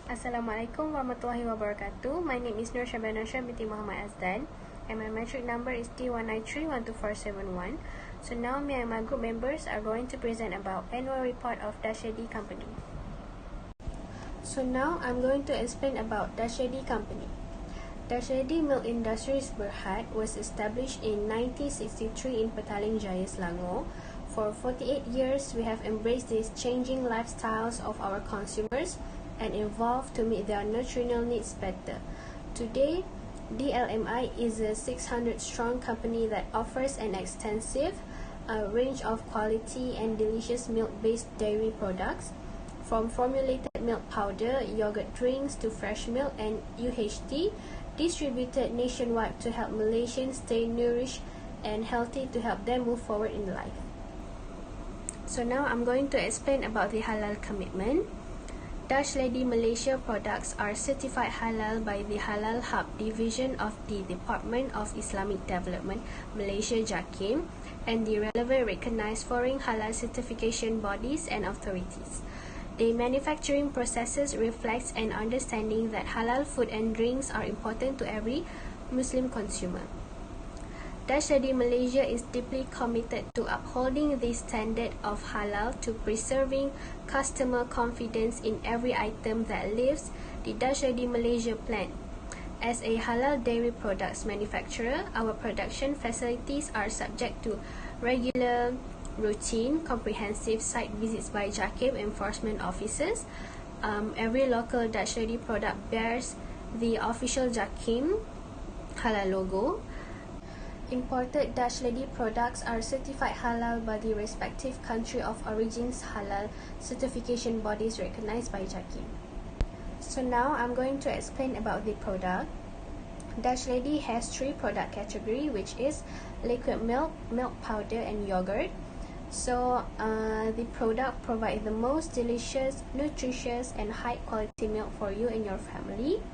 Assalamualaikum warahmatullahi wabarakatuh. My name is Nur Shabana binti Muhammad Azdan and my metric number is D193124771. So now me and my group members are going to present about annual report of Dashedi Company. So now I'm going to explain about Dashedi Company. Dashedi Milk Industries Berhad was established in 1963 in Petaling Jaya, Selangor. For 48 years, we have embraced these changing lifestyles of our consumers and evolved to meet their nutritional needs better. Today, DLMI is a 600-strong company that offers an extensive range of quality and delicious milk-based dairy products, from formulated milk powder, yogurt drinks to fresh milk and UHT, distributed nationwide to help Malaysians stay nourished and healthy to help them move forward in life. So now I'm going to explain about the halal commitment. Dash Lady Malaysia products are certified halal by the Halal Hub Division of the Department of Islamic Development, Malaysia JAKIM, and the relevant recognized foreign halal certification bodies and authorities. The manufacturing processes reflects an understanding that halal food and drinks are important to every Muslim consumer. Dash Lady Malaysia is deeply committed to upholding the standard of halal to preserving customer confidence in every item that leaves the Dash Lady Malaysia plant. As a halal dairy products manufacturer, our production facilities are subject to regular, routine, comprehensive site visits by JAKIM enforcement officers. Every local Dash Lady product bears the official JAKIM halal logo. Imported Dash Lady products are certified halal by the respective country of origins halal certification bodies recognized by JAKIM. So now I'm going to explain about the product. Dash Lady has three product category, which is liquid milk, milk powder and yogurt. So the product provide the most delicious, nutritious and high quality milk for you and your family.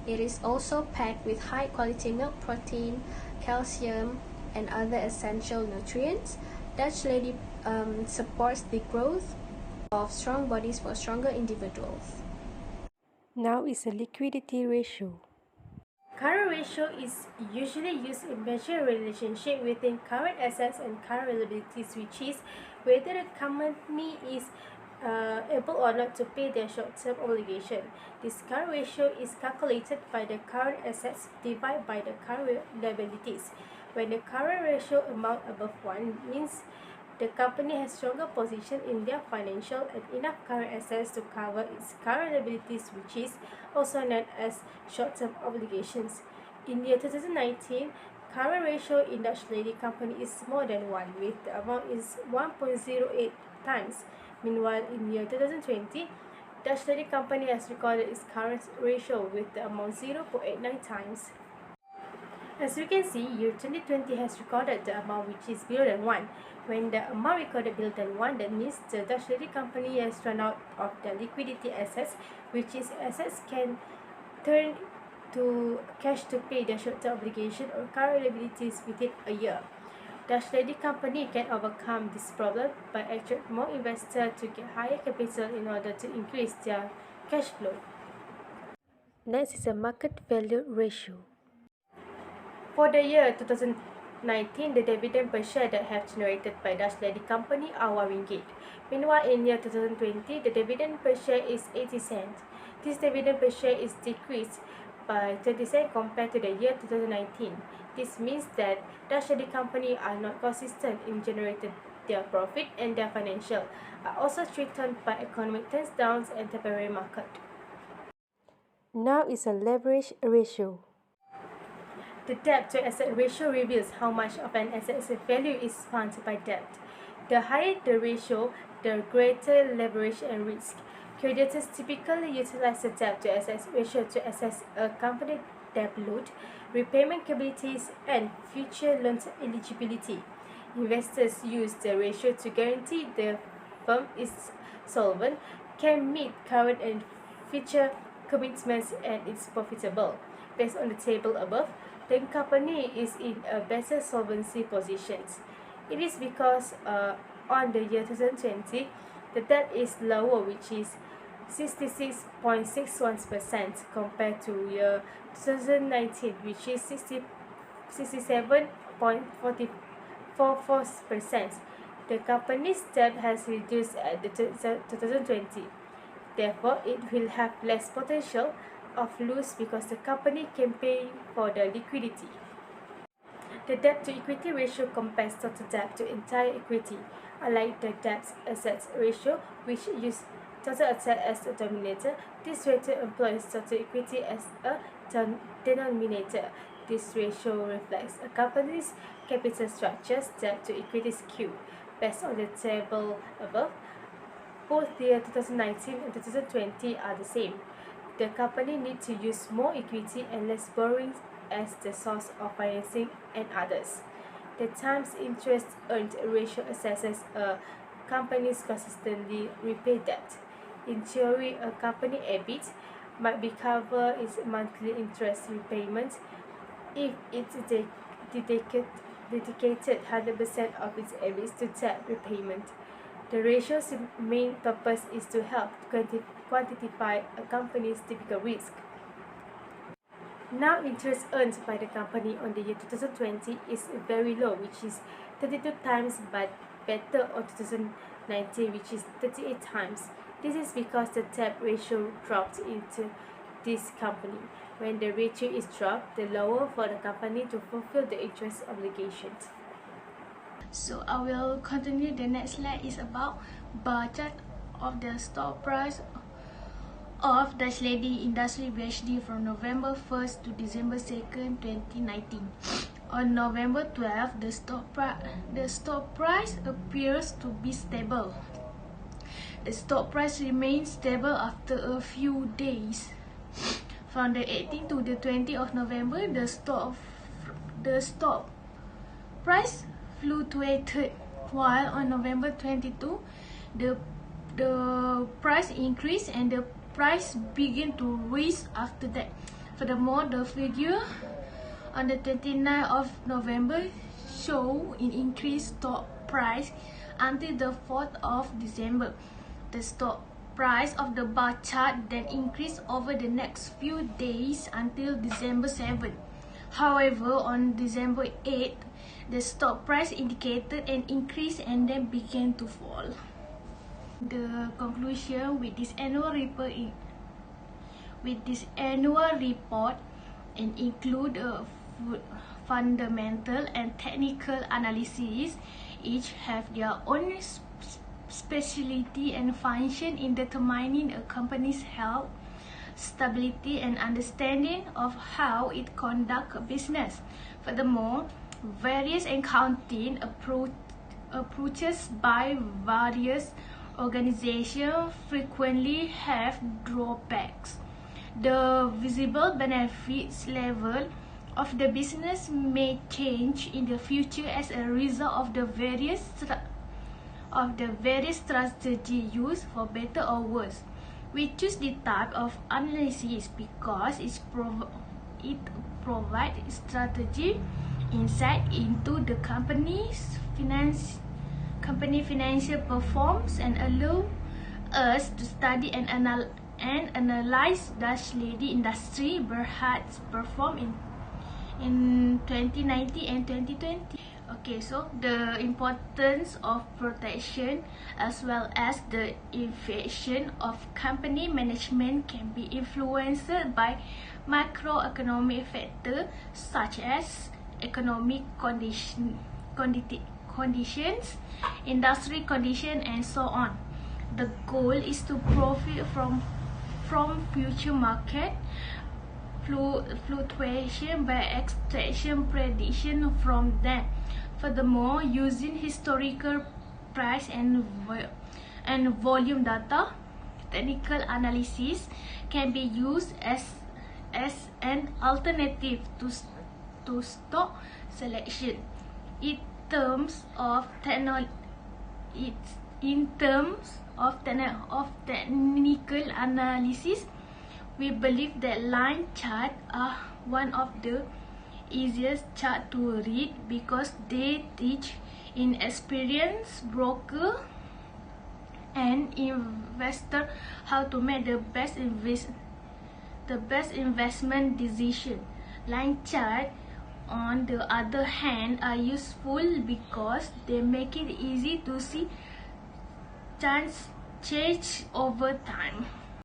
It is also packed with high quality milk protein, calcium and other essential nutrients. Dash Lady supports the growth of strong bodies for stronger individuals. Now is a liquidity ratio. Current ratio is usually used in measuring relationship within current assets and current liabilities, which is whether the company is able or not to pay their short-term obligation. This current ratio is calculated by the current assets divided by the current liabilities. When the current ratio amount above 1 means the company has stronger position in their financial and enough current assets to cover its current liabilities, which is also known as short-term obligations. In the year 2019, current ratio in Dash Lady Company is more than 1, with the amount is 1.08 times. Meanwhile, in the year 2020, Dash Lady Company has recorded its current ratio with the amount 0.89 times. As we can see, year 2020 has recorded the amount which is below than 1. When the amount recorded below than 1, that means the Dash Lady Company has run out of the liquidity assets, which is assets can turn to cash to pay their short-term obligation or current liabilities within a year. Dash Lady Company can overcome this problem by attract more investors to get higher capital in order to increase their cash flow. Next is a market value ratio. For the year 2019, the dividend per share that have generated by Dash Lady Company are 1 ringgit. Meanwhile, in year 2020, the dividend per share is 80 cents. This dividend per share is decreased by 20 cents compared to the year 2019. This means that Dash Lady Company are not consistent in generating their profit, and their financial are also threatened by economic turns downs and temporary market. Now is a leverage ratio. The debt to asset ratio reveals how much of an asset's value is funded by debt. The higher the ratio, the greater leverage and risk. Creditors typically utilize the debt to assets ratio to assess a company's debt load, repayment capabilities, and future loan eligibility. Investors use the ratio to guarantee the firm is solvent, can meet current and future commitments, and is profitable. Based on the table above, the company is in a better solvency position. It is because on the year 2020, the debt is lower, which is 66.61% compared to year 2019, which is 67.44%. The company's debt has reduced at the 2020. Therefore, it will have less potential of loss because the company can pay for the liquidity. The debt-to-equity ratio compares total debt to entire equity, unlike the debt-assets ratio, which uses total asset as a denominator. This ratio employs total equity as a denominator. This ratio reflects a company's capital structure's debt-to-equity skew. Based on the table above, both the year 2019 and 2020 are the same. The company needs to use more equity and less borrowings as the source of financing and others. The times interest earned ratio assesses a company's consistently repaid debt. In theory, a company EBIT might be cover its monthly interest repayment if it dedicated 100% of its EBIT to debt repayment. The ratio's main purpose is to help quantify a company's typical risk. Now, interest earned by the company on the year 2020 is very low, which is 32 times, but better on 2019, which is 38 times. This is because the debt ratio dropped into this company. When the ratio is dropped, the lower for the company to fulfill the interest obligations. So I will continue. The next slide is about bar chart of the stock price of Dutch Lady Industry BHD from November 1st to December 2nd, 2019. On November 12th, the stock price appears to be stable. The stock price remains stable after a few days. From the 18th to the 20th of November, the stock price fluctuated, while on November 22, the price increased and the price began to rise after that. Furthermore, the figure on the 29th of November show an increased stock price until the 4th of December. The stock price of the bar chart then increased over the next few days until December 7th. However, on December 8th, the stock price indicated an increase and then began to fall. The conclusion with this annual report and include a fundamental and technical analysis. Each have their own specialty and function in determining a company's health, stability, and understanding of how it conducts business. Furthermore, various accounting approaches by various organizations frequently have drawbacks. The visible benefits level of the business may change in the future as a result of the various strategies used, for better or worse. We choose the type of analysis because it provides strategy insight into the company's financial performance and allow us to study and analyze Dutch Lady Industry Berhad's performance in 2019 and 2020. Okay, so the importance of protection as well as the efficiency of company management can be influenced by macroeconomic factors such as economic conditions, industry conditions, and so on. The goal is to profit from future market fluctuation by extraction prediction from them. Furthermore, using historical price and volume data, technical analysis can be used as an alternative to stock selection. In terms of technical analysis, we believe that line charts are one of the easiest chart to read because they teach inexperienced broker an investor how to make the best investment decision. Line chart, on the other hand, are useful because they make it easy to see trends change over time.